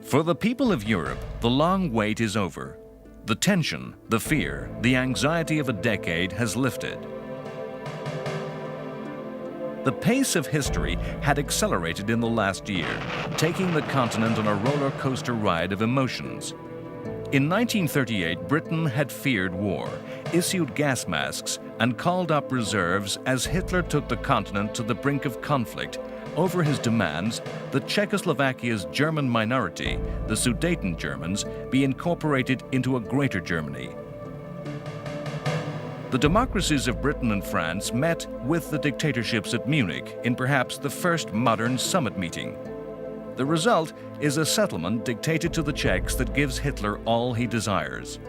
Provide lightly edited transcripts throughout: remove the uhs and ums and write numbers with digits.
For the people of Europe, the long wait is over. The tension, the fear, the anxiety of a decade has lifted. The pace of history had accelerated in the last year, taking the continent on a roller coaster ride of emotions. In 1938, Britain had feared war, issued gas masks, and called up reserves as Hitler took the continent to the brink of conflict. Over his demands, that Czechoslovakia's German minority, the Sudeten Germans, be incorporated into a greater Germany. The democracies of Britain and France met with the dictatorships at Munich in perhaps the first modern summit meeting. The result is a settlement dictated to the Czechs that gives Hitler all he desires.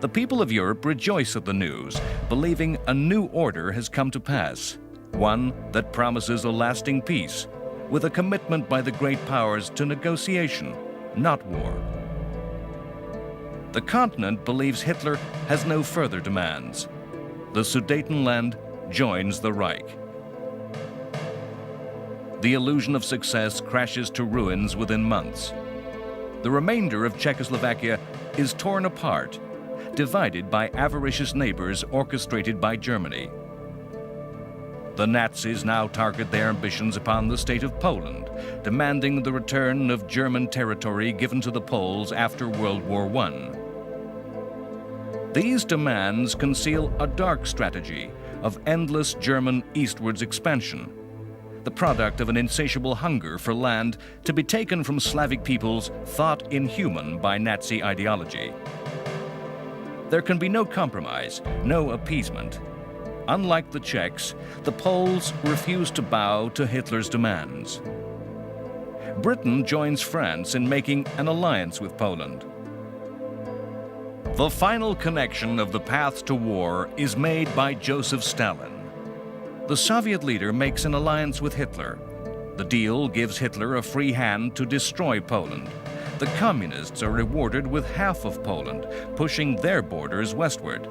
The people of Europe rejoice at the news, believing a new order has come to pass. One that promises a lasting peace, with a commitment by the great powers to negotiation, not war. The continent believes Hitler has no further demands. The Sudetenland joins the Reich. The illusion of success crashes to ruins within months. The remainder of Czechoslovakia is torn apart, divided by avaricious neighbors orchestrated by Germany. The Nazis now target their ambitions upon the state of Poland, demanding the return of German territory given to the Poles after World War I. These demands conceal a dark strategy of endless German eastwards expansion, the product of an insatiable hunger for land to be taken from Slavic peoples thought inhuman by Nazi ideology. There can be no compromise, no appeasement. Unlike the Czechs, the Poles refuse to bow to Hitler's demands. Britain joins France in making an alliance with Poland. The final connection of the path to war is made by Joseph Stalin. The Soviet leader makes an alliance with Hitler. The deal gives Hitler a free hand to destroy Poland. The communists are rewarded with half of Poland, pushing their borders westward.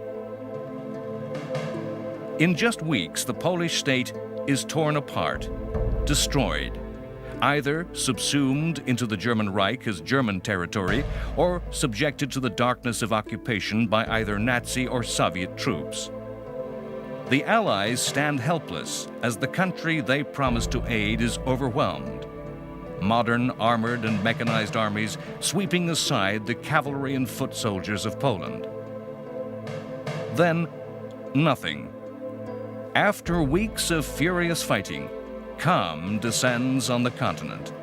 In just weeks, the Polish state is torn apart, destroyed, either subsumed into the German Reich as German territory or subjected to the darkness of occupation by either Nazi or Soviet troops. The Allies stand helpless as the country they promised to aid is overwhelmed. Modern armored and mechanized armies sweeping aside the cavalry and foot soldiers of Poland. Then, nothing. After weeks of furious fighting, calm descends on the continent.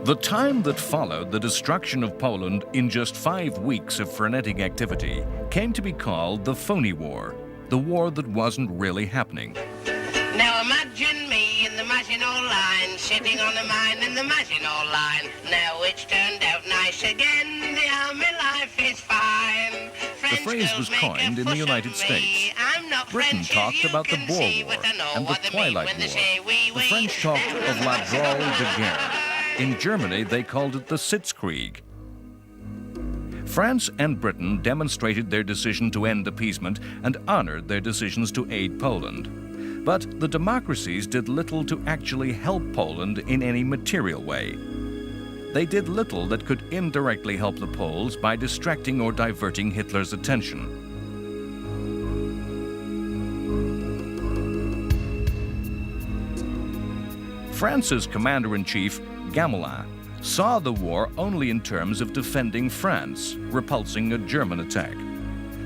The time that followed the destruction of Poland in just 5 weeks of frenetic activity came to be called the Phony War, the war that wasn't really happening. Now imagine me in the Maginot Line, sitting on a mine in the Maginot Line. Now it's turned out nice again, the army life is fine. The phrase was coined in the United States. Britain talked about the Boer War and the Twilight War. The French talked of La Drôle de Guerre. In Germany, they called it the Sitzkrieg. France and Britain demonstrated their decision to end appeasement and honored their decisions to aid Poland. But the democracies did little to actually help Poland in any material way. They did little that could indirectly help the Poles by distracting or diverting Hitler's attention. France's commander-in-chief, Gamelin, saw the war only in terms of defending France, repulsing a German attack.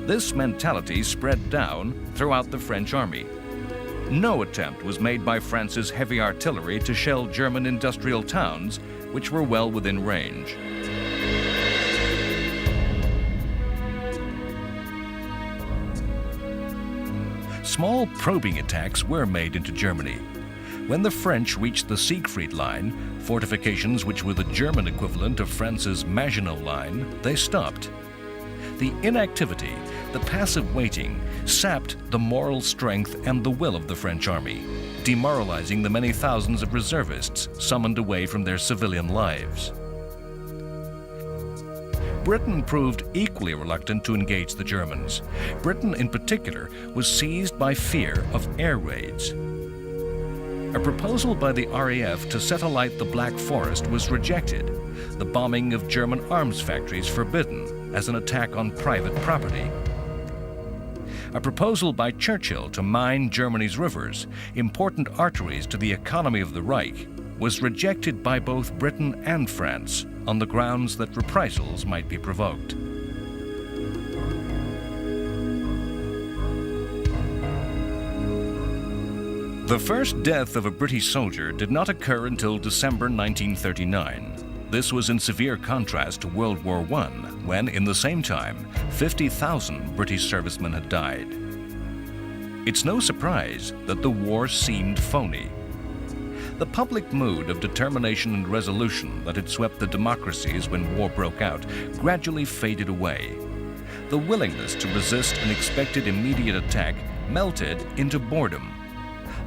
This mentality spread down throughout the French army. No attempt was made by France's heavy artillery to shell German industrial towns, which were well within range. Small probing attacks were made into Germany. When the French reached the Siegfried Line, fortifications which were the German equivalent of France's Maginot Line, they stopped. The inactivity, the passive waiting, sapped the moral strength and the will of the French army, demoralizing the many thousands of reservists summoned away from their civilian lives. Britain proved equally reluctant to engage the Germans. Britain, in particular, was seized by fear of air raids. A proposal by the RAF to set alight the Black Forest was rejected, the bombing of German arms factories forbidden as an attack on private property. A proposal by Churchill to mine Germany's rivers, important arteries to the economy of the Reich, was rejected by both Britain and France on the grounds that reprisals might be provoked. The first death of a British soldier did not occur until December 1939. This was in severe contrast to World War I, when, in the same time, 50,000 British servicemen had died. It's no surprise that the war seemed phony. The public mood of determination and resolution that had swept the democracies when war broke out gradually faded away. The willingness to resist an expected immediate attack melted into boredom.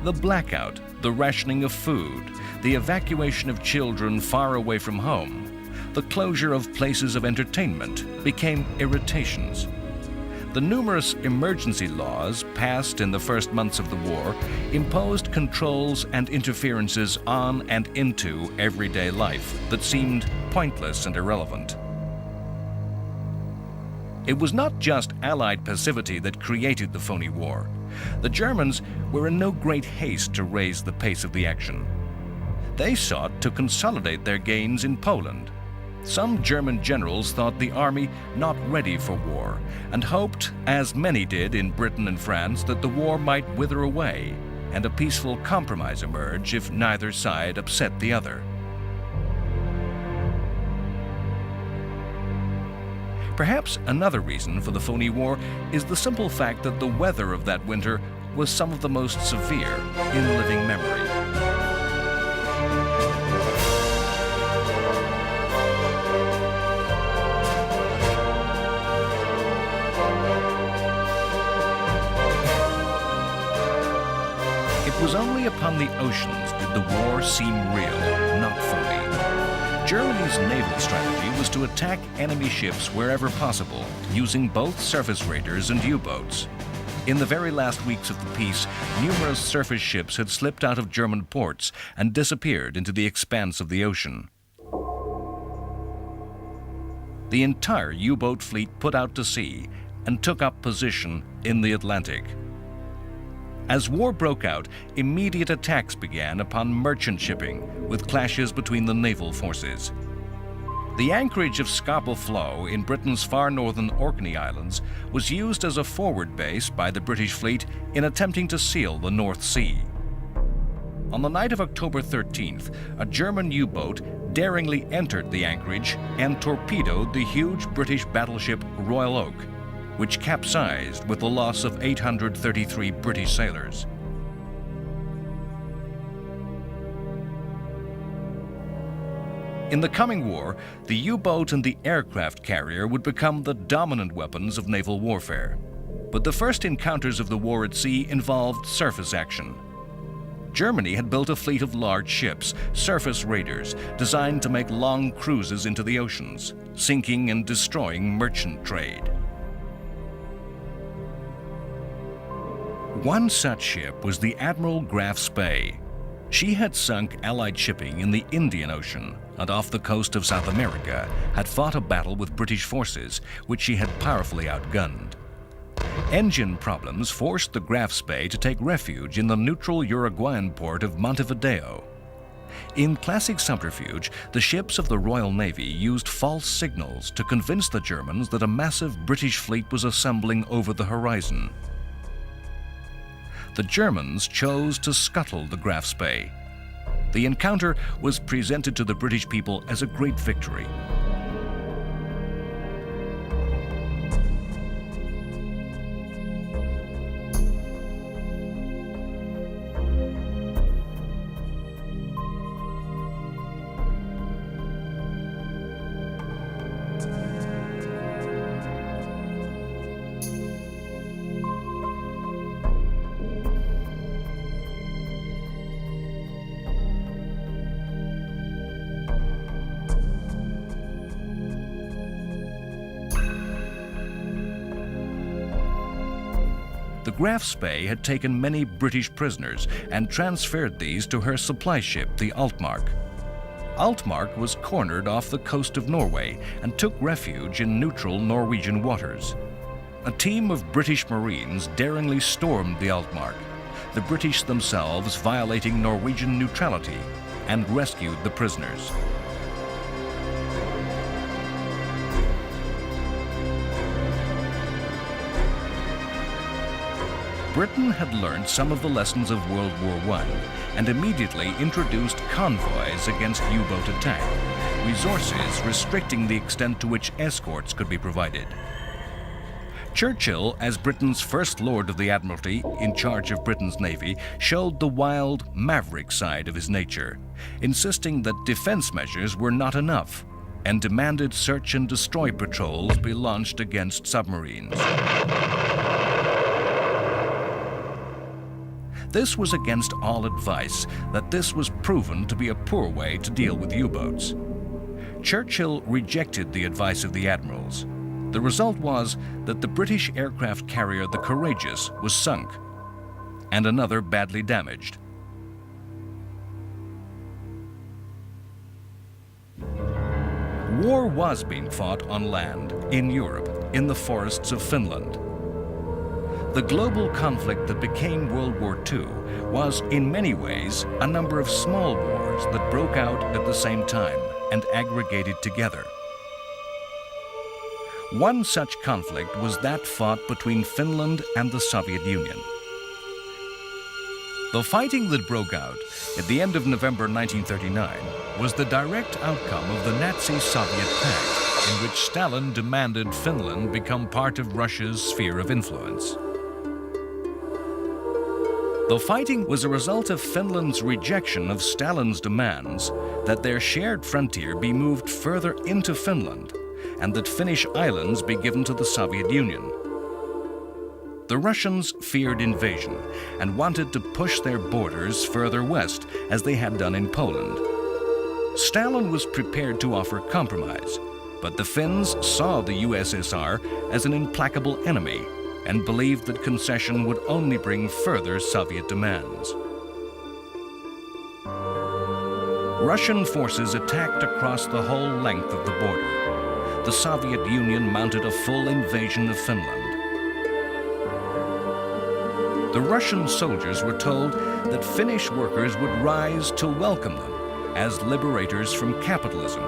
The blackout, the rationing of food, the evacuation of children far away from home, the closure of places of entertainment became irritations. The numerous emergency laws passed in the first months of the war imposed controls and interferences on and into everyday life that seemed pointless and irrelevant. It was not just Allied passivity that created the phony war. The Germans were in no great haste to raise the pace of the action. They sought to consolidate their gains in Poland. Some German generals thought the army not ready for war and hoped, as many did in Britain and France, that the war might wither away and a peaceful compromise emerge if neither side upset the other. Perhaps another reason for the phony war is the simple fact that the weather of that winter was some of the most severe in living memory. It was only upon the oceans did the war seem real, not phony. Germany's naval strategy was to attack enemy ships wherever possible, using both surface raiders and U-boats. In the very last weeks of the peace, numerous surface ships had slipped out of German ports and disappeared into the expanse of the ocean. The entire U-boat fleet put out to sea and took up position in the Atlantic. As war broke out, immediate attacks began upon merchant shipping, with clashes between the naval forces. The anchorage of Scapa Flow in Britain's far northern Orkney Islands was used as a forward base by the British fleet in attempting to seal the North Sea. On the night of October 13th, a German U-boat daringly entered the anchorage and torpedoed the huge British battleship Royal Oak, which capsized with the loss of 833 British sailors. In the coming war, the U-boat and the aircraft carrier would become the dominant weapons of naval warfare. But the first encounters of the war at sea involved surface action. Germany had built a fleet of large ships, surface raiders, designed to make long cruises into the oceans, sinking and destroying merchant trade. One such ship was the Admiral Graf Spee. She had sunk Allied shipping in the Indian Ocean and off the coast of South America had fought a battle with British forces, which she had powerfully outgunned. Engine problems forced the Graf Spee to take refuge in the neutral Uruguayan port of Montevideo. In classic subterfuge, the ships of the Royal Navy used false signals to convince the Germans that a massive British fleet was assembling over the horizon. The Germans chose to scuttle the Graf Spee. The encounter was presented to the British people as a great victory. The Graf Spee had taken many British prisoners and transferred these to her supply ship, the Altmark. Altmark was cornered off the coast of Norway and took refuge in neutral Norwegian waters. A team of British Marines daringly stormed the Altmark, the British themselves violating Norwegian neutrality, and rescued the prisoners. Britain had learned some of the lessons of World War I and immediately introduced convoys against U-boat attack, resources restricting the extent to which escorts could be provided. Churchill, as Britain's First Lord of the Admiralty in charge of Britain's Navy, showed the wild, maverick side of his nature, insisting that defense measures were not enough and demanded search and destroy patrols be launched against submarines. This was against all advice that this was proven to be a poor way to deal with U-boats. Churchill rejected the advice of the admirals. The result was that the British aircraft carrier the Courageous was sunk, and another badly damaged. War was being fought on land, in Europe, in the forests of Finland. The global conflict that became World War II was, in many ways, a number of small wars that broke out at the same time and aggregated together. One such conflict was that fought between Finland and the Soviet Union. The fighting that broke out at the end of November 1939 was the direct outcome of the Nazi-Soviet pact, in which Stalin demanded Finland become part of Russia's sphere of influence. The fighting was a result of Finland's rejection of Stalin's demands that their shared frontier be moved further into Finland and that Finnish islands be given to the Soviet Union. The Russians feared invasion and wanted to push their borders further west, as they had done in Poland. Stalin was prepared to offer compromise, but the Finns saw the USSR as an implacable enemy and believed that concession would only bring further Soviet demands. Russian forces attacked across the whole length of the border. The Soviet Union mounted a full invasion of Finland. The Russian soldiers were told that Finnish workers would rise to welcome them as liberators from capitalism.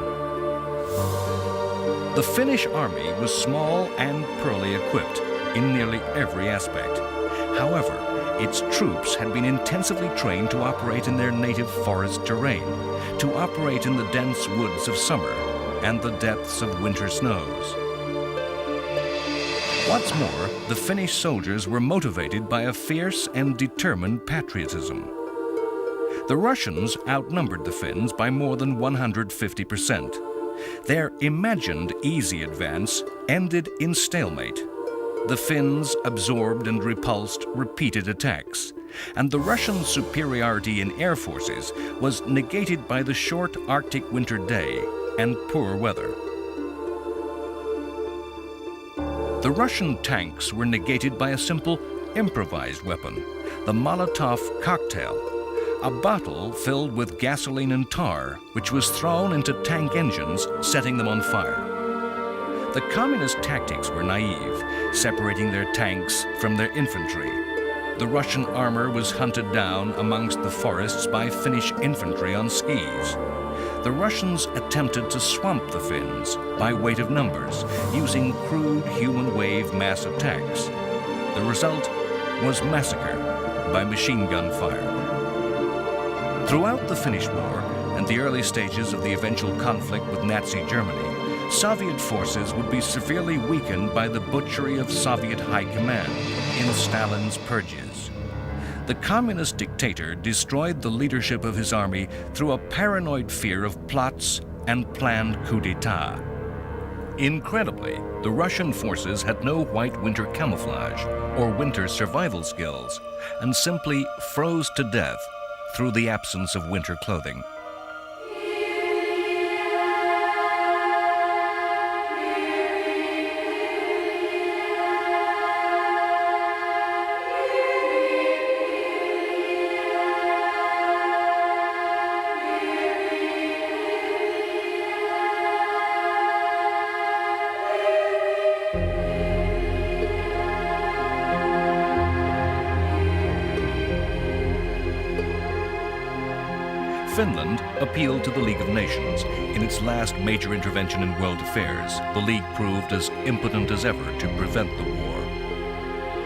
The Finnish army was small and poorly equipped in nearly every aspect. However, its troops had been intensively trained to operate in their native forest terrain, to operate in the dense woods of summer and the depths of winter snows. What's more, the Finnish soldiers were motivated by a fierce and determined patriotism. The Russians outnumbered the Finns by more than 150%. Their imagined easy advance ended in stalemate. The Finns absorbed and repulsed repeated attacks, and the Russian superiority in air forces was negated by the short Arctic winter day and poor weather. The Russian tanks were negated by a simple improvised weapon, the Molotov cocktail, a bottle filled with gasoline and tar, which was thrown into tank engines, setting them on fire. The communist tactics were naive, separating their tanks from their infantry. The Russian armor was hunted down amongst the forests by Finnish infantry on skis. The Russians attempted to swamp the Finns by weight of numbers, using crude human wave mass attacks. The result was massacre by machine gun fire. Throughout the Finnish War and the early stages of the eventual conflict with Nazi Germany, Soviet forces would be severely weakened by the butchery of Soviet high command in Stalin's purges. The communist dictator destroyed the leadership of his army through a paranoid fear of plots and planned coup d'etat. Incredibly, the Russian forces had no white winter camouflage or winter survival skills and simply froze to death through the absence of winter clothing. Finland appealed to the League of Nations. In its last major intervention in world affairs, the League proved as impotent as ever to prevent the war.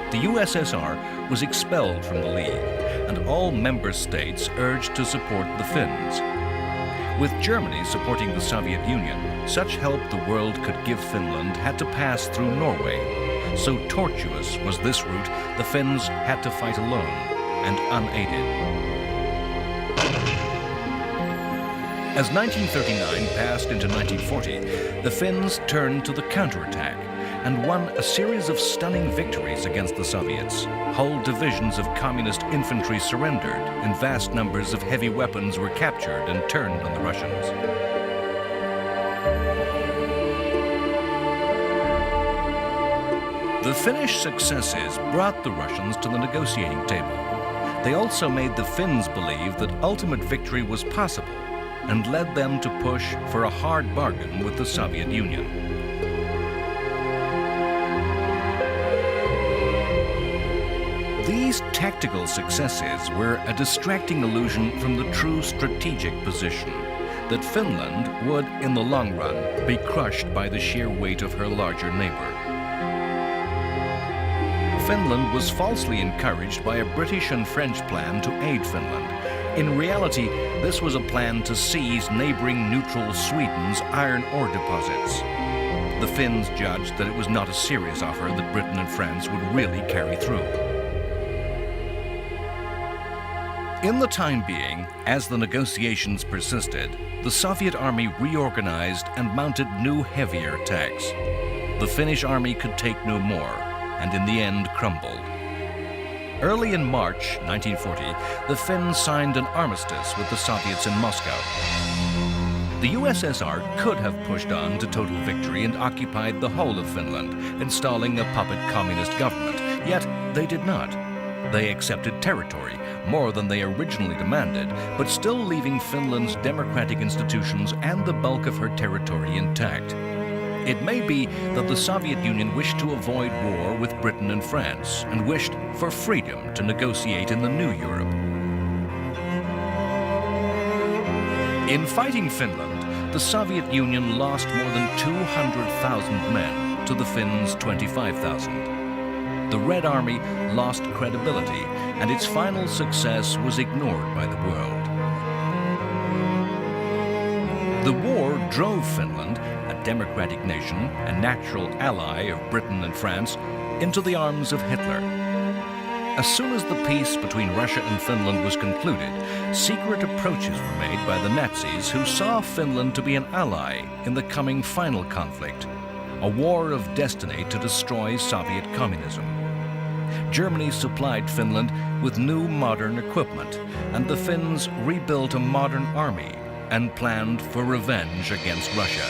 The USSR was expelled from the League, and all member states urged to support the Finns. With Germany supporting the Soviet Union, such help the world could give Finland had to pass through Norway. So tortuous was this route, the Finns had to fight alone and unaided. As 1939 passed into 1940, the Finns turned to the counterattack and won a series of stunning victories against the Soviets. Whole divisions of communist infantry surrendered, and vast numbers of heavy weapons were captured and turned on the Russians. The Finnish successes brought the Russians to the negotiating table. They also made the Finns believe that ultimate victory was possible, and led them to push for a hard bargain with the Soviet Union. These tactical successes were a distracting illusion from the true strategic position, that Finland would, in the long run, be crushed by the sheer weight of her larger neighbor. Finland was falsely encouraged by a British and French plan to aid Finland. In reality, this was a plan to seize neighboring neutral Sweden's iron ore deposits. The Finns judged that it was not a serious offer that Britain and France would really carry through. In the time being, as the negotiations persisted, the Soviet army reorganized and mounted new, heavier attacks. The Finnish army could take no more, and in the end crumbled. Early in March 1940, the Finns signed an armistice with the Soviets in Moscow. The USSR could have pushed on to total victory and occupied the whole of Finland, installing a puppet communist government. Yet they did not. They accepted territory, more than they originally demanded, but still leaving Finland's democratic institutions and the bulk of her territory intact. It may be that the Soviet Union wished to avoid war with Britain and France, and wished for freedom to negotiate in the new Europe. In fighting Finland, the Soviet Union lost more than 200,000 men to the Finns' 25,000. The Red Army lost credibility, and its final success was ignored by the world. The war drove Finland, a democratic nation, a natural ally of Britain and France, into the arms of Hitler. As soon as the peace between Russia and Finland was concluded, secret approaches were made by the Nazis, who saw Finland to be an ally in the coming final conflict, a war of destiny to destroy Soviet communism. Germany supplied Finland with new modern equipment, and the Finns rebuilt a modern army and planned for revenge against Russia.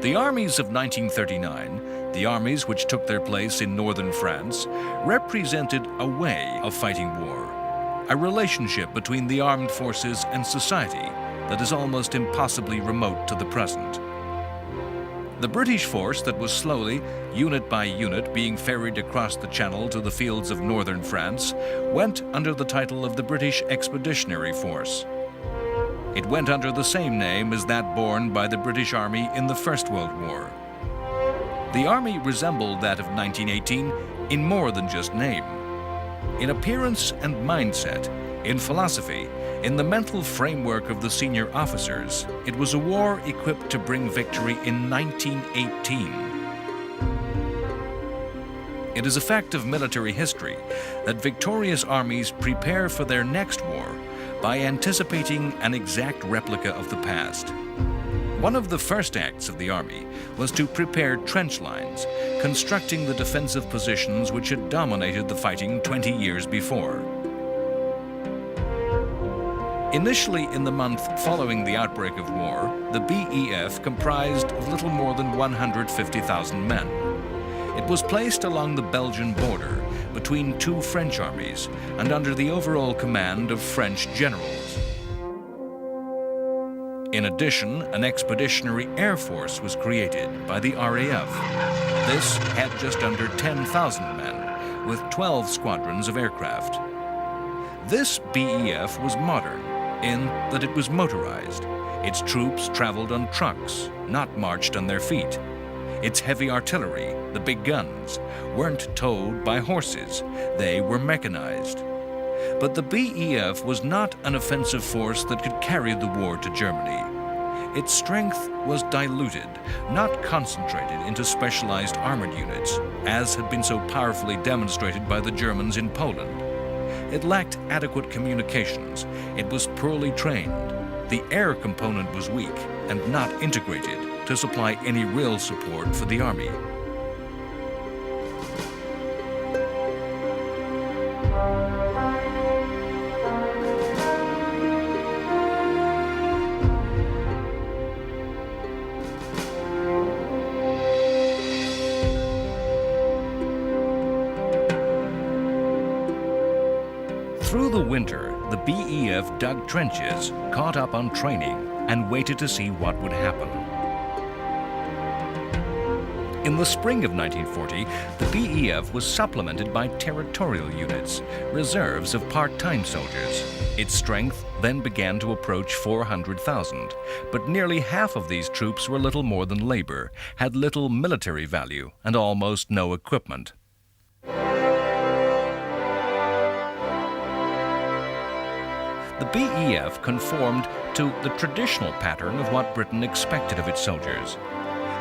The armies of 1939, the armies which took their place in northern France, represented a way of fighting war, a relationship between the armed forces and society that is almost impossibly remote to the present. The British force that was slowly, unit by unit, being ferried across the Channel to the fields of northern France went under the title of the British Expeditionary Force. It went under the same name as that borne by the British Army in the First World War. The army resembled that of 1918 in more than just name. In appearance and mindset, in philosophy, in the mental framework of the senior officers, it was a war equipped to bring victory in 1918. It is a fact of military history that victorious armies prepare for their next war by anticipating an exact replica of the past. One of the first acts of the army was to prepare trench lines, constructing the defensive positions which had dominated the fighting 20 years before. Initially, in the month following the outbreak of war, the BEF comprised of little more than 150,000 men. It was placed along the Belgian border between two French armies and under the overall command of French generals. In addition, an expeditionary air force was created by the RAF. This had just under 10,000 men, with 12 squadrons of aircraft. This BEF was modern in that it was motorized. Its troops traveled on trucks, not marched on their feet. Its heavy artillery, the big guns, weren't towed by horses. They were mechanized. But the BEF was not an offensive force that could carry the war to Germany. Its strength was diluted, not concentrated into specialized armored units, as had been so powerfully demonstrated by the Germans in Poland. It lacked adequate communications. It was poorly trained. The air component was weak and not integrated to supply any real support for the army. Through the winter, the BEF dug trenches, caught up on training, and waited to see what would happen. In the spring of 1940, the BEF was supplemented by territorial units, reserves of part-time soldiers. Its strength then began to approach 400,000, but nearly half of these troops were little more than labor, had little military value, and almost no equipment. The BEF conformed to the traditional pattern of what Britain expected of its soldiers.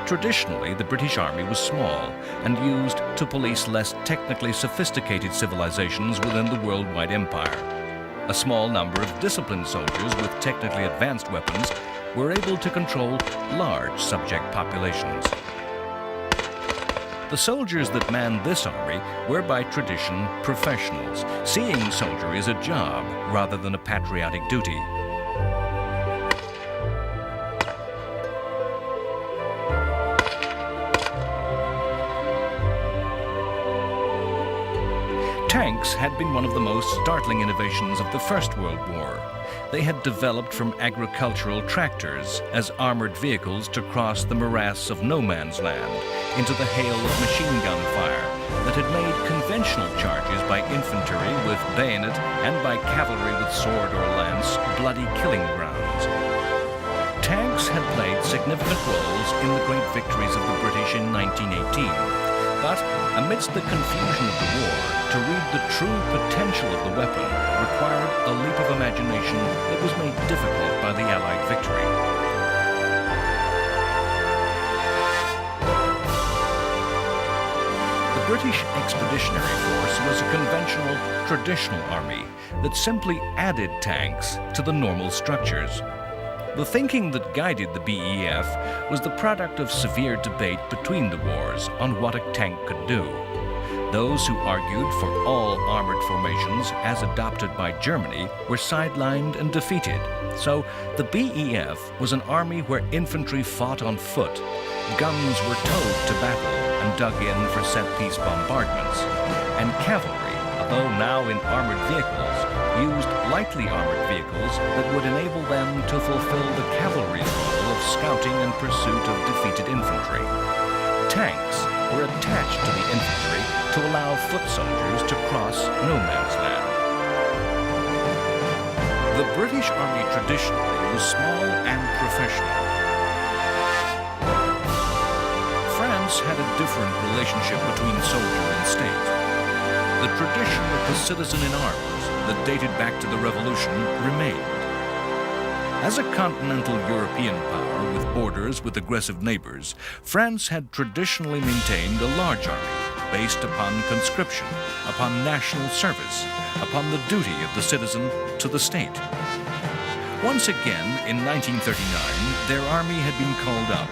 Traditionally, the British Army was small and used to police less technically sophisticated civilizations within the worldwide empire. A small number of disciplined soldiers with technically advanced weapons were able to control large subject populations. The soldiers that manned this army were by tradition professionals, seeing soldiery as a job rather than a patriotic duty. Tanks had been one of the most startling innovations of the First World War. They had developed from agricultural tractors as armored vehicles to cross the morass of no man's land into the hail of machine gun fire that had made conventional charges by infantry with bayonet and by cavalry with sword or lance bloody killing grounds. Tanks had played significant roles in the great victories of the British in 1918. But amidst the confusion of the war, to read the true potential of the weapon required a leap of imagination that was made difficult by the Allied victory. The British Expeditionary Force was a conventional, traditional army that simply added tanks to the normal structures. The thinking that guided the BEF was the product of severe debate between the wars on what a tank could do. Those who argued for all armored formations as adopted by Germany were sidelined and defeated. So the BEF was an army where infantry fought on foot, guns were towed to battle and dug in for set-piece bombardments, and cavalry, although now in armored vehicles, used lightly armored vehicles that would enable them to fulfill the cavalry's role of scouting and pursuit of defeated infantry. Tanks were attached to the infantry to allow foot soldiers to cross no man's land. The British Army traditionally was small and professional. France had a different relationship between soldier and state. The tradition of the citizen in arms that dated back to the Revolution remained. As a continental European power with borders with aggressive neighbors, France had traditionally maintained a large army based upon conscription, upon national service, upon the duty of the citizen to the state. Once again, in 1939, their army had been called up,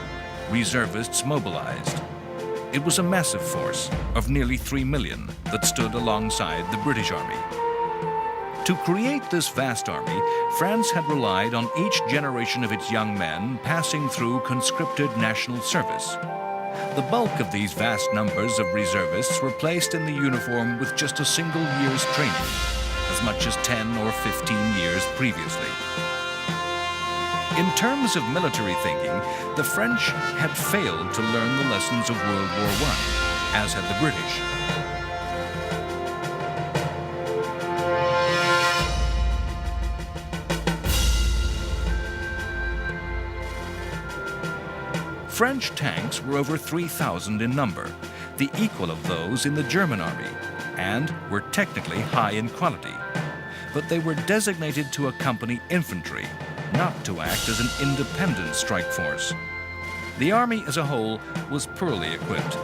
reservists mobilized. It was a massive force of nearly 3 million that stood alongside the British Army. To create this vast army, France had relied on each generation of its young men passing through conscripted national service. The bulk of these vast numbers of reservists were placed in the uniform with just a single year's training, as much as 10 or 15 years previously. In terms of military thinking, the French had failed to learn the lessons of World War I, as had the British. French tanks were over 3,000 in number, the equal of those in the German army, and were technically high in quality. But they were designated to accompany infantry, not to act as an independent strike force. The army as a whole was poorly equipped.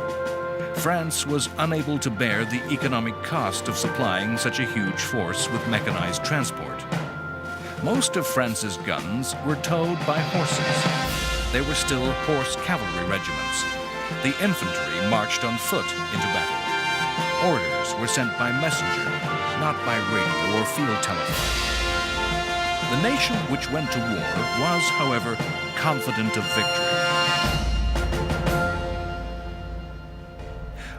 France was unable to bear the economic cost of supplying such a huge force with mechanized transport. Most of France's guns were towed by horses. They were still horse cavalry regiments. The infantry marched on foot into battle. Orders were sent by messenger, not by radio or field telephone. The nation which went to war was, however, confident of victory.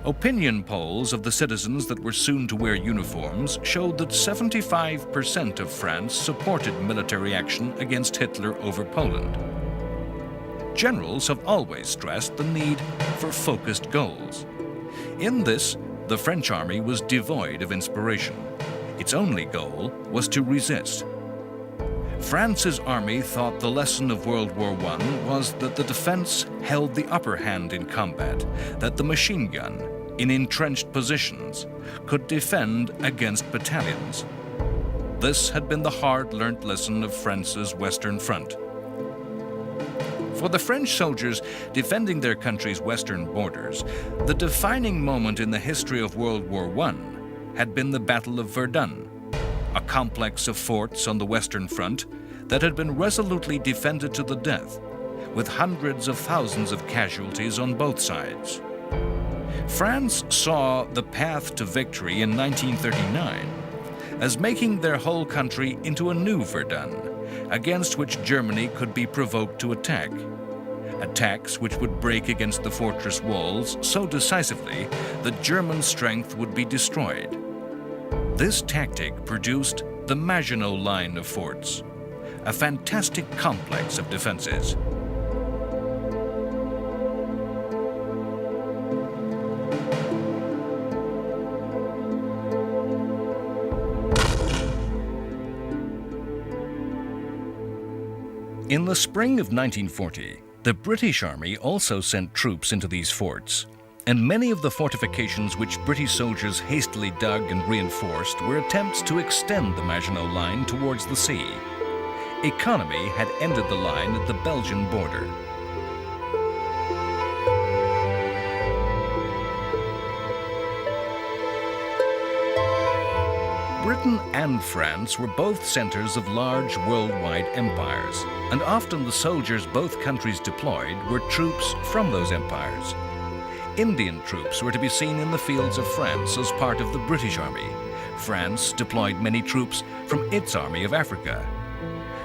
Opinion polls of the citizens that were soon to wear uniforms showed that 75% of France supported military action against Hitler over Poland. Generals have always stressed the need for focused goals. In this, the French army was devoid of inspiration. Its only goal was to resist. France's army thought the lesson of World War I was that the defense held the upper hand in combat, that the machine gun, in entrenched positions, could defend against battalions. This had been the hard-learnt lesson of France's Western Front. For the French soldiers defending their country's western borders, the defining moment in the history of World War I had been the Battle of Verdun, a complex of forts on the Western Front that had been resolutely defended to the death, with hundreds of thousands of casualties on both sides. France saw the path to victory in 1939 as making their whole country into a new Verdun, against which Germany could be provoked to attack. Attacks which would break against the fortress walls so decisively that German strength would be destroyed. This tactic produced the Maginot Line of forts, a fantastic complex of defenses. In the spring of 1940, the British Army also sent troops into these forts, and many of the fortifications which British soldiers hastily dug and reinforced were attempts to extend the Maginot Line towards the sea. Economy had ended the line at the Belgian border. Britain and France were both centers of large worldwide empires, and often the soldiers both countries deployed were troops from those empires. Indian troops were to be seen in the fields of France as part of the British Army. France deployed many troops from its Army of Africa.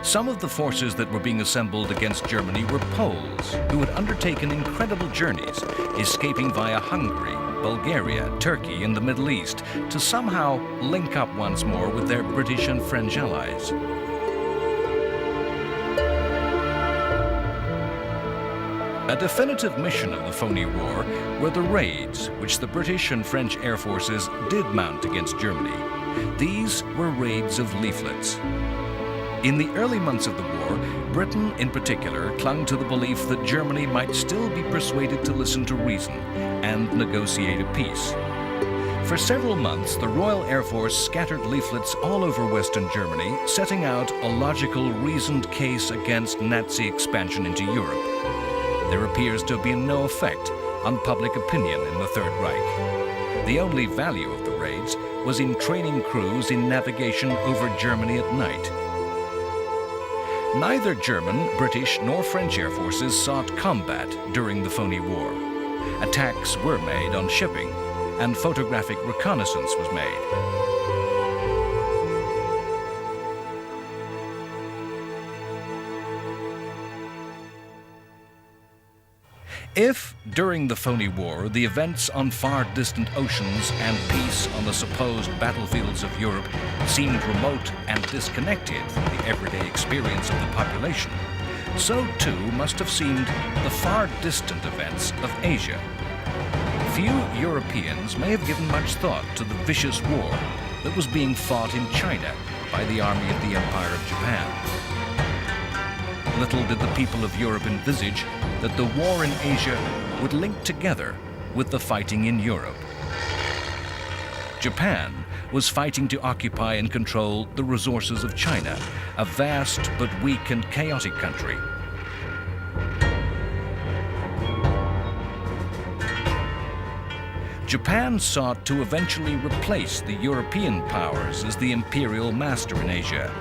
Some of the forces that were being assembled against Germany were Poles who had undertaken incredible journeys, escaping via Hungary, Bulgaria, Turkey, and the Middle East to somehow link up once more with their British and French allies. A definitive mission of the Phony War were the raids which the British and French air forces did mount against Germany. These were raids of leaflets. In the early months of the war, Britain in particular clung to the belief that Germany might still be persuaded to listen to reason and negotiate a peace. For several months, the Royal Air Force scattered leaflets all over Western Germany, setting out a logical, reasoned case against Nazi expansion into Europe. There appears to have been no effect on public opinion in the Third Reich. The only value of the raids was in training crews in navigation over Germany at night. Neither German, British, nor French air forces sought combat during the Phony War. Attacks were made on shipping, and photographic reconnaissance was made. If, during the Phony War, the events on far distant oceans and peace on the supposed battlefields of Europe seemed remote and disconnected from the everyday experience of the population, so too must have seemed the far distant events of Asia. Few Europeans may have given much thought to the vicious war that was being fought in China by the army of the Empire of Japan. Little did the people of Europe envisage that the war in Asia would link together with the fighting in Europe. Japan was fighting to occupy and control the resources of China, a vast but weak and chaotic country. Japan sought to eventually replace the European powers as the imperial master in Asia.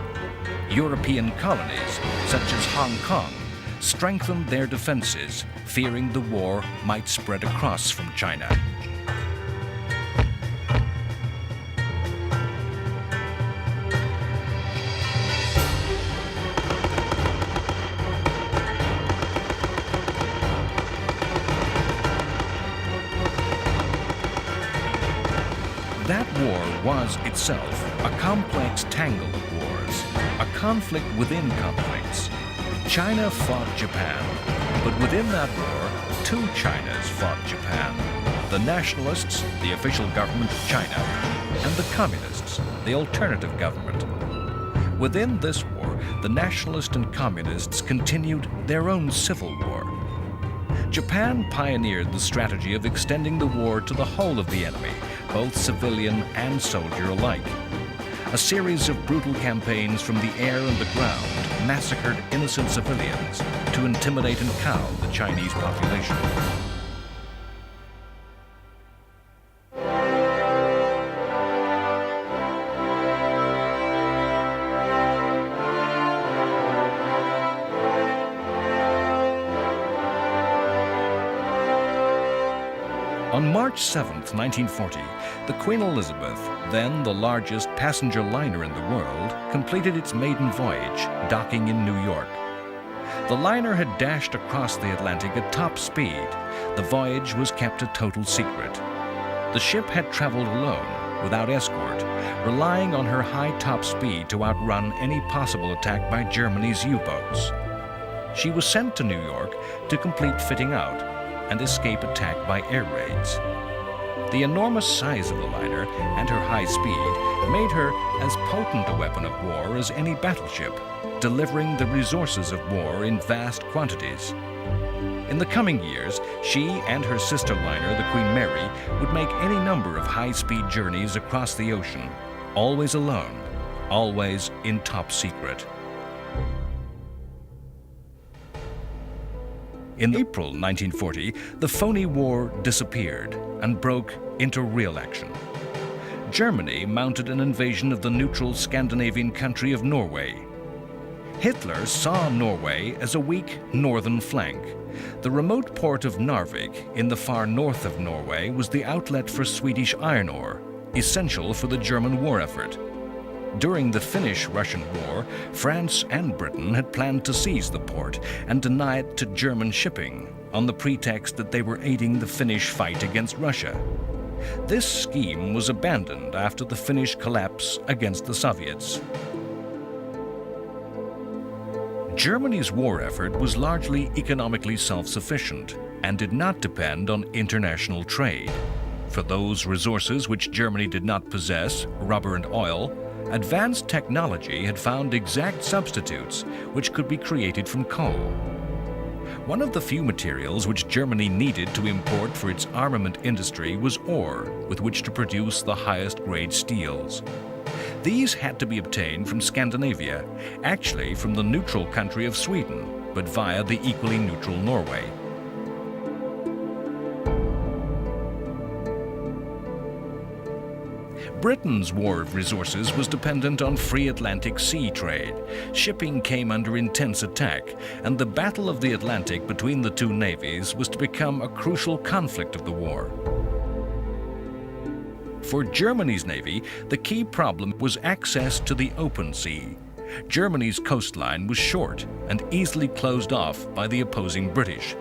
European colonies, such as Hong Kong, strengthened their defenses, fearing the war might spread across from China. That war was itself a complex tangle of wars, a conflict within conflicts. China fought Japan, but within that war, two Chinas fought Japan. The nationalists, the official government of China, and the communists, the alternative government. Within this war, the nationalists and communists continued their own civil war. Japan pioneered the strategy of extending the war to the whole of the enemy, both civilian and soldier alike. A series of brutal campaigns from the air and the ground massacred innocent civilians to intimidate and cow the Chinese population. On March 7, 1940, the Queen Elizabeth, then the largest passenger liner in the world, completed its maiden voyage, docking in New York. The liner had dashed across the Atlantic at top speed. The voyage was kept a total secret. The ship had traveled alone, without escort, relying on her high top speed to outrun any possible attack by Germany's U-boats. She was sent to New York to complete fitting out and escape attack by air raids. The enormous size of the liner and her high speed made her as potent a weapon of war as any battleship, delivering the resources of war in vast quantities. In the coming years, she and her sister liner, the Queen Mary, would make any number of high-speed journeys across the ocean, always alone, always in top secret. In April 1940, the phony war disappeared and broke into real action. Germany mounted an invasion of the neutral Scandinavian country of Norway. Hitler saw Norway as a weak northern flank. The remote port of Narvik in the far north of Norway was the outlet for Swedish iron ore, essential for the German war effort. During the Finnish-Russian War, France and Britain had planned to seize the port and deny it to German shipping on the pretext that they were aiding the Finnish fight against Russia. This scheme was abandoned after the Finnish collapse against the Soviets. Germany's war effort was largely economically self-sufficient and did not depend on international trade. For those resources which Germany did not possess, rubber and oil, advanced technology had found exact substitutes which could be created from coal. One of the few materials which Germany needed to import for its armament industry was ore with which to produce the highest grade steels. These had to be obtained from Scandinavia, actually from the neutral country of Sweden, but via the equally neutral Norway. Britain's war of resources was dependent on free Atlantic sea trade. Shipping came under intense attack, and the Battle of the Atlantic between the two navies was to become a crucial conflict of the war. For Germany's navy, the key problem was access to the open sea. Germany's coastline was short and easily closed off by the opposing British.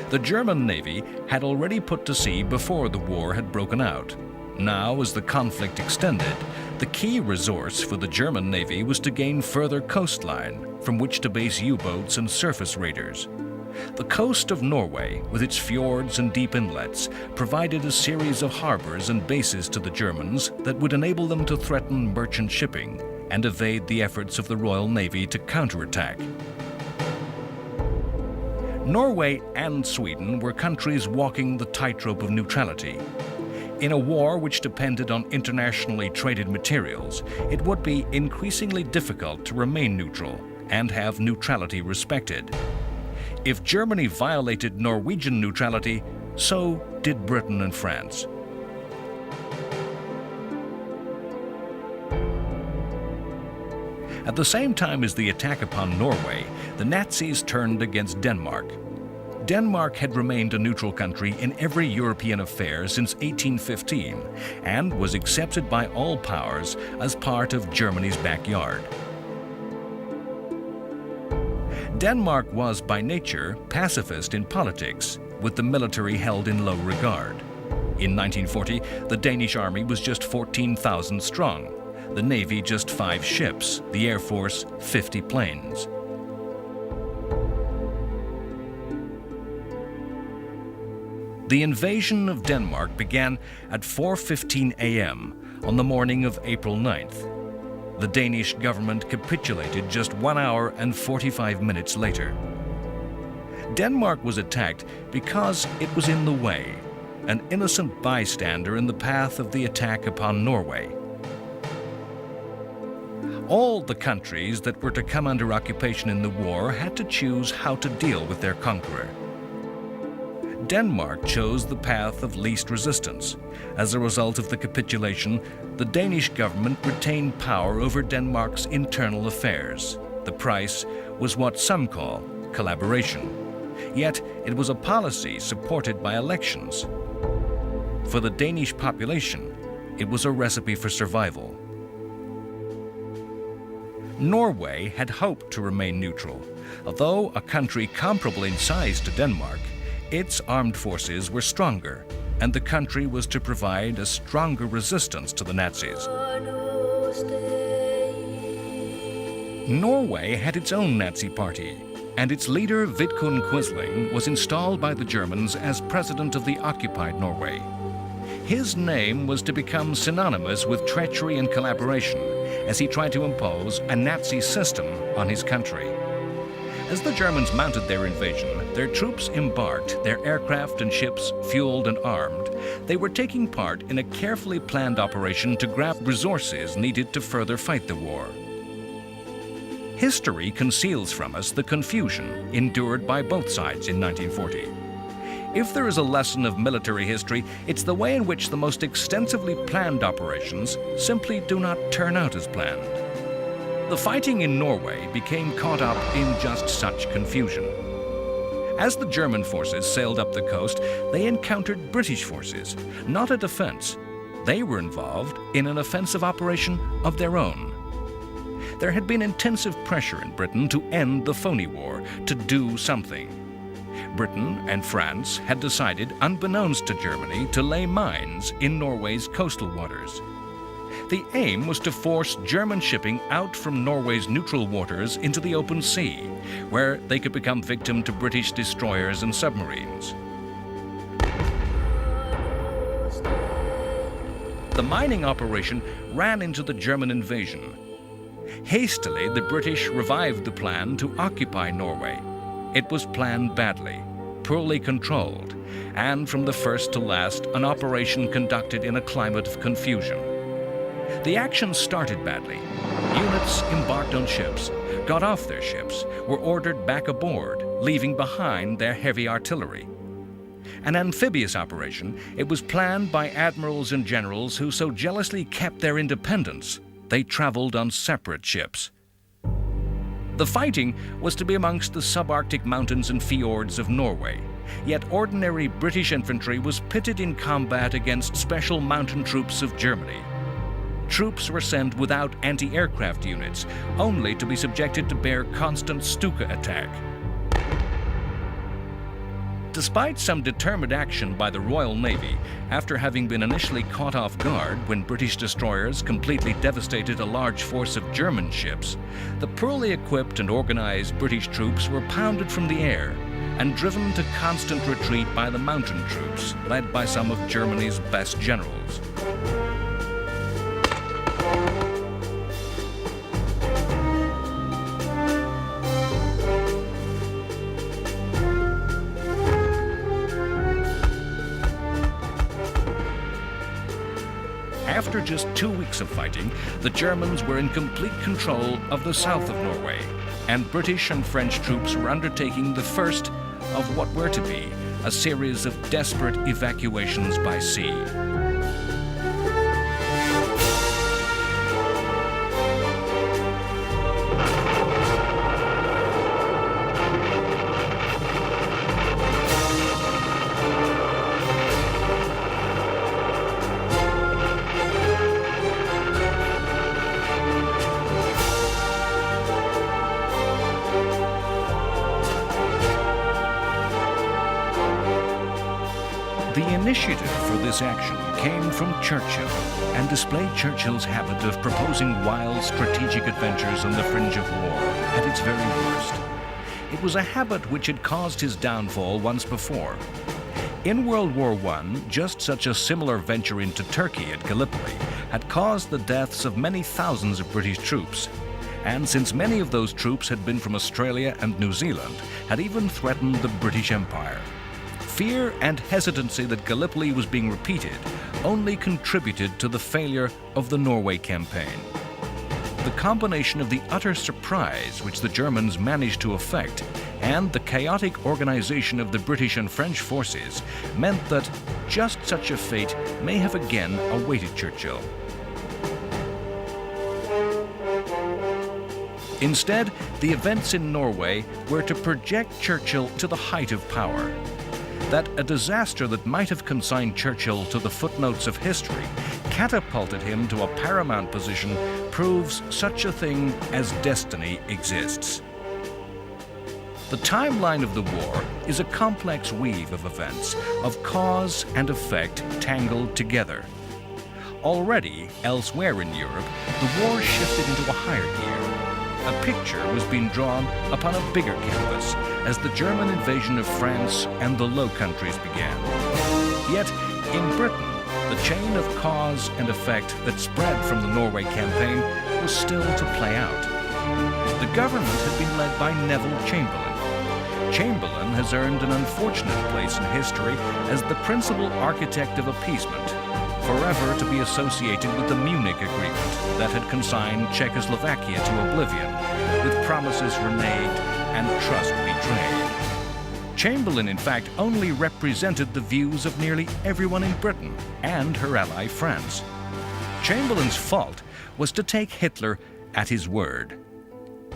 The German navy had already put to sea before the war had broken out. Now, as the conflict extended, The key resource for the German Navy was to gain further coastline from which to base U-boats and surface raiders. The coast of Norway, with its fjords and deep inlets, provided a series of harbors and bases to the Germans that would enable them to threaten merchant shipping and evade the efforts of the Royal Navy to counterattack. Norway and Sweden were countries walking the tightrope of neutrality. In a war which depended on internationally traded materials, it would be increasingly difficult to remain neutral and have neutrality respected. If Germany violated Norwegian neutrality, so did Britain and France. At the same time as the attack upon Norway, the Nazis turned against Denmark. Denmark had remained a neutral country in every European affair since 1815 and was accepted by all powers as part of Germany's backyard. Denmark was by nature pacifist in politics, with the military held in low regard. In 1940, the Danish army was just 14,000 strong, the Navy just 5 ships, the Air Force 50 planes. The invasion of Denmark began at 4:15 a.m. on the morning of April 9th. The Danish government capitulated just 1 hour and 45 minutes later. Denmark was attacked because it was in the way, an innocent bystander in the path of the attack upon Norway. All the countries that were to come under occupation in the war had to choose how to deal with their conqueror. Denmark chose the path of least resistance. As a result of the capitulation, the Danish government retained power over Denmark's internal affairs. The price was what some call collaboration. Yet it was a policy supported by elections. For the Danish population, it was a recipe for survival. Norway had hoped to remain neutral. Although a country comparable in size to Denmark, its armed forces were stronger, and the country was to provide a stronger resistance to the Nazis. Norway had its own Nazi party, and its leader Vidkun Quisling was installed by the Germans as president of the occupied Norway. His name was to become synonymous with treachery and collaboration as he tried to impose a Nazi system on his country. As the Germans mounted their invasion, their troops embarked, their aircraft and ships fueled and armed. They were taking part in a carefully planned operation to grab resources needed to further fight the war. History conceals from us the confusion endured by both sides in 1940. If there is a lesson of military history, it's the way in which the most extensively planned operations simply do not turn out as planned. The fighting in Norway became caught up in just such confusion. As the German forces sailed up the coast, they encountered British forces, not a defense. They were involved in an offensive operation of their own. There had been intensive pressure in Britain to end the phony war, to do something. Britain and France had decided, unbeknownst to Germany, to lay mines in Norway's coastal waters. The aim was to force German shipping out from Norway's neutral waters into the open sea, where they could become victim to British destroyers and submarines. The mining operation ran into the German invasion. Hastily, the British revived the plan to occupy Norway. It was planned badly, poorly controlled, and from the first to last, an operation conducted in a climate of confusion. The action started badly. Units embarked on ships, got off their ships, were ordered back aboard, leaving behind their heavy artillery. An amphibious operation, it was planned by admirals and generals who so jealously kept their independence, they traveled on separate ships. The fighting was to be amongst the subarctic mountains and fjords of Norway, yet ordinary British infantry was pitted in combat against special mountain troops of Germany. Troops were sent without anti-aircraft units, only to be subjected to bear constant Stuka attack. Despite some determined action by the Royal Navy, after having been initially caught off guard when British destroyers completely devastated a large force of German ships, the poorly equipped and organized British troops were pounded from the air and driven to constant retreat by the mountain troops, led by some of Germany's best generals. After just 2 weeks of fighting, the Germans were in complete control of the south of Norway, and British and French troops were undertaking the first of what were to be a series of desperate evacuations by sea. The initiative for this action came from Churchill and displayed Churchill's habit of proposing wild strategic adventures on the fringe of war at its very worst. It was a habit which had caused his downfall once before. In World War I, just such a similar venture into Turkey at Gallipoli had caused the deaths of many thousands of British troops. And since many of those troops had been from Australia and New Zealand, had even threatened the British Empire. Fear and hesitancy that Gallipoli was being repeated only contributed to the failure of the Norway campaign. The combination of the utter surprise which the Germans managed to effect and the chaotic organization of the British and French forces meant that just such a fate may have again awaited Churchill. Instead, the events in Norway were to project Churchill to the height of power. That a disaster that might have consigned Churchill to the footnotes of history catapulted him to a paramount position proves such a thing as destiny exists. The timeline of the war is a complex weave of events, of cause and effect tangled together. Already, elsewhere in Europe, the war shifted into a higher gear. A picture was being drawn upon a bigger canvas as the German invasion of France and the Low Countries began. Yet, in Britain, the chain of cause and effect that spread from the Norway campaign was still to play out. The government had been led by Neville Chamberlain. Chamberlain has earned an unfortunate place in history as the principal architect of appeasement, forever to be associated with the Munich Agreement that had consigned Czechoslovakia to oblivion, with promises reneged and trust betrayed. Chamberlain, in fact, only represented the views of nearly everyone in Britain and her ally France. Chamberlain's fault was to take Hitler at his word.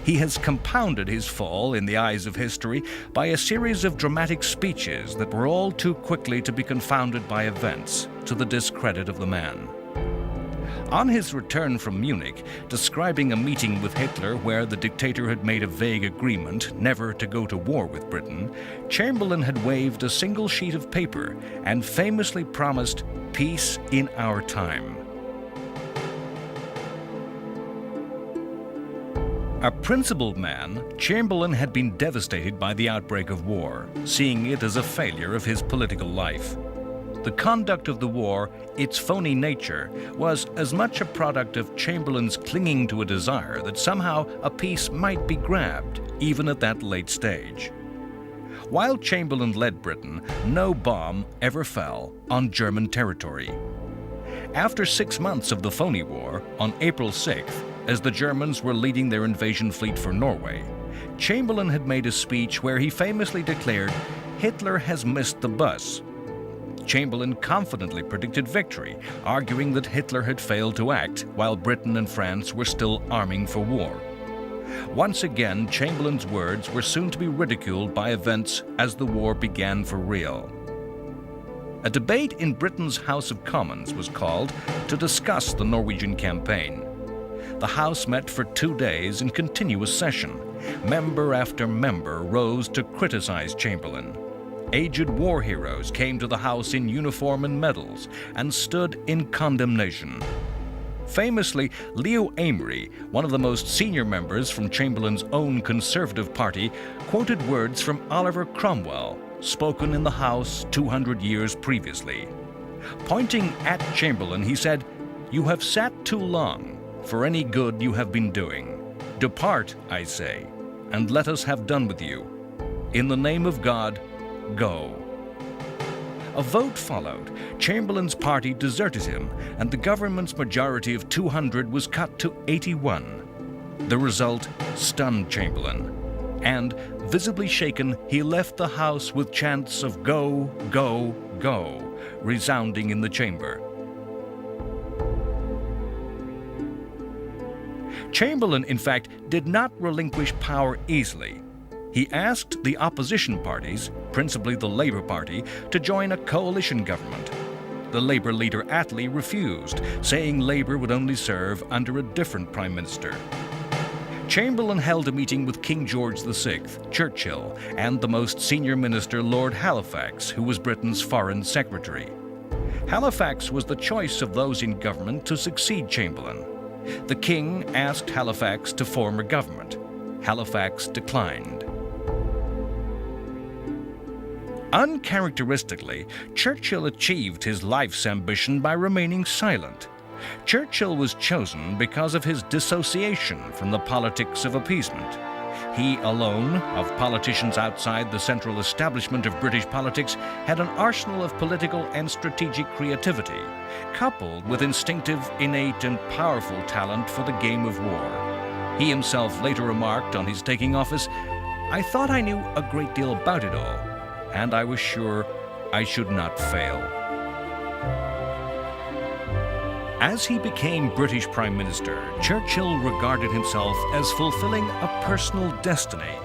He has compounded his fall in the eyes of history by a series of dramatic speeches that were all too quickly to be confounded by events, to the discredit of the man. On his return from Munich, describing a meeting with Hitler where the dictator had made a vague agreement never to go to war with Britain, Chamberlain had waved a single sheet of paper and famously promised peace in our time. A principled man, Chamberlain had been devastated by the outbreak of war, seeing it as a failure of his political life. The conduct of the war, its phony nature, was as much a product of Chamberlain's clinging to a desire that somehow a peace might be grabbed, even at that late stage. While Chamberlain led Britain, no bomb ever fell on German territory. After 6 months of the phony war, on April 6th, as the Germans were leading their invasion fleet for Norway, Chamberlain had made a speech where he famously declared, "Hitler has missed the bus." Chamberlain confidently predicted victory, arguing that Hitler had failed to act while Britain and France were still arming for war. Once again, Chamberlain's words were soon to be ridiculed by events as the war began for real. A debate in Britain's House of Commons was called to discuss the Norwegian campaign. The House met for 2 days in continuous session. Member after member rose to criticize Chamberlain. Aged war heroes came to the house in uniform and medals and stood in condemnation. Famously, Leo Amery, one of the most senior members from Chamberlain's own Conservative Party, quoted words from Oliver Cromwell, spoken in the House 200 years previously. Pointing at Chamberlain, he said, "You have sat too long for any good you have been doing. Depart, I say, and let us have done with you. In the name of God, go." A vote followed. Chamberlain's party deserted him, and the government's majority of 200 was cut to 81. The result stunned Chamberlain, and, visibly shaken, he left the house with chants of "Go, go, go," resounding in the chamber. Chamberlain, in fact, did not relinquish power easily. He asked the opposition parties, principally the Labour Party, to join a coalition government. The Labour leader Attlee refused, saying Labour would only serve under a different Prime Minister. Chamberlain held a meeting with King George VI, Churchill, and the most senior minister, Lord Halifax, who was Britain's Foreign Secretary. Halifax was the choice of those in government to succeed Chamberlain. The King asked Halifax to form a government. Halifax declined. Uncharacteristically, Churchill achieved his life's ambition by remaining silent. Churchill was chosen because of his dissociation from the politics of appeasement. He alone, of politicians outside the central establishment of British politics, had an arsenal of political and strategic creativity, coupled with instinctive, innate, and powerful talent for the game of war. He himself later remarked on his taking office, "I thought I knew a great deal about it all, and I was sure I should not fail." As he became British Prime Minister, Churchill regarded himself as fulfilling a personal destiny.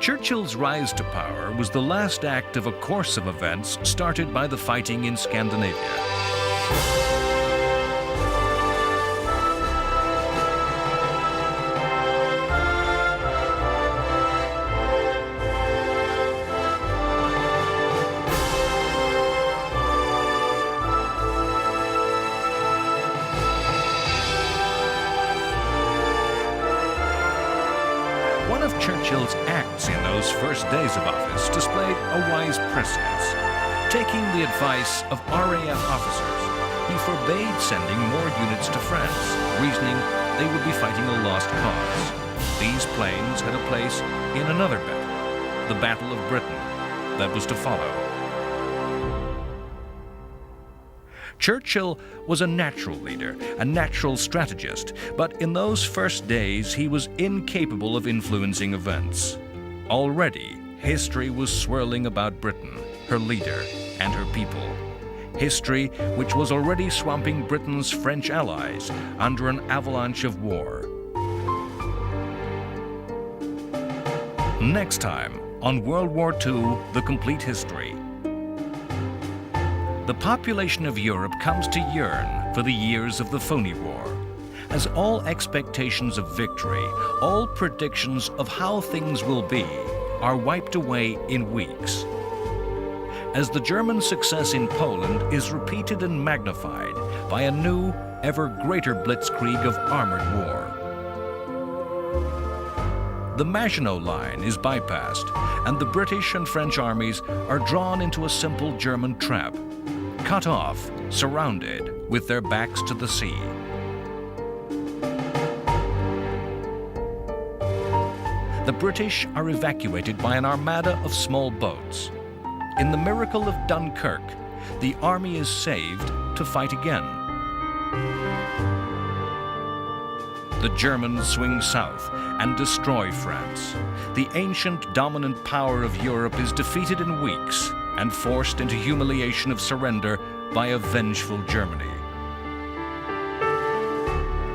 Churchill's rise to power was the last act of a course of events started by the fighting in Scandinavia. One of Churchill's acts in those first days of office displayed a wise precedence. Taking the advice of RAF officers, he forbade sending more units to France, reasoning they would be fighting a lost cause. These planes had a place in another battle, the Battle of Britain, that was to follow. Churchill was a natural leader, a natural strategist, but in those first days he was incapable of influencing events. Already, history was swirling about Britain, her leader, and her people. History which was already swamping Britain's French allies under an avalanche of war. Next time on World War II, The Complete History. The population of Europe comes to yearn for the years of the phony war, as all expectations of victory, all predictions of how things will be, are wiped away in weeks. As the German success in Poland is repeated and magnified by a new, ever greater blitzkrieg of armored war. The Maginot Line is bypassed, and the British and French armies are drawn into a simple German trap, cut off, surrounded, with their backs to the sea. The British are evacuated by an armada of small boats. In the miracle of Dunkirk, the army is saved to fight again. The Germans swing south and destroy France. The ancient dominant power of Europe is defeated in weeks and forced into humiliation of surrender by a vengeful Germany.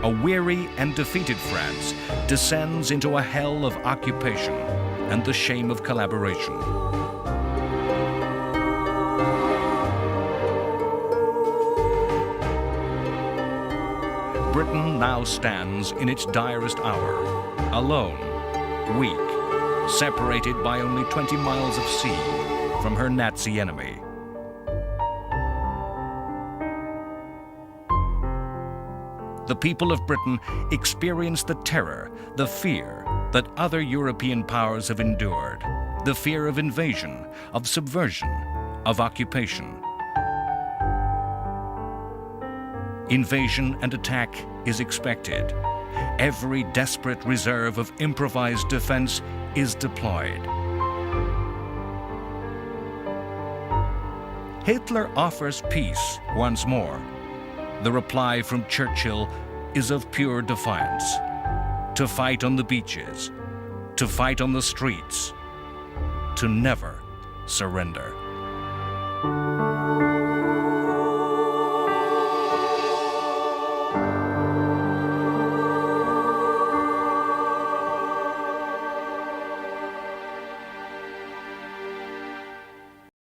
A weary and defeated France descends into a hell of occupation and the shame of collaboration. Britain now stands in its direst hour, alone, weak, separated by only 20 miles of sea from her Nazi enemy. The people of Britain experienced the terror, the fear that other European powers have endured, the fear of invasion, of subversion, of occupation. Invasion and attack is expected. Every desperate reserve of improvised defense is deployed. Hitler offers peace once more. The reply from Churchill is of pure defiance. To fight on the beaches, to fight on the streets, to never surrender.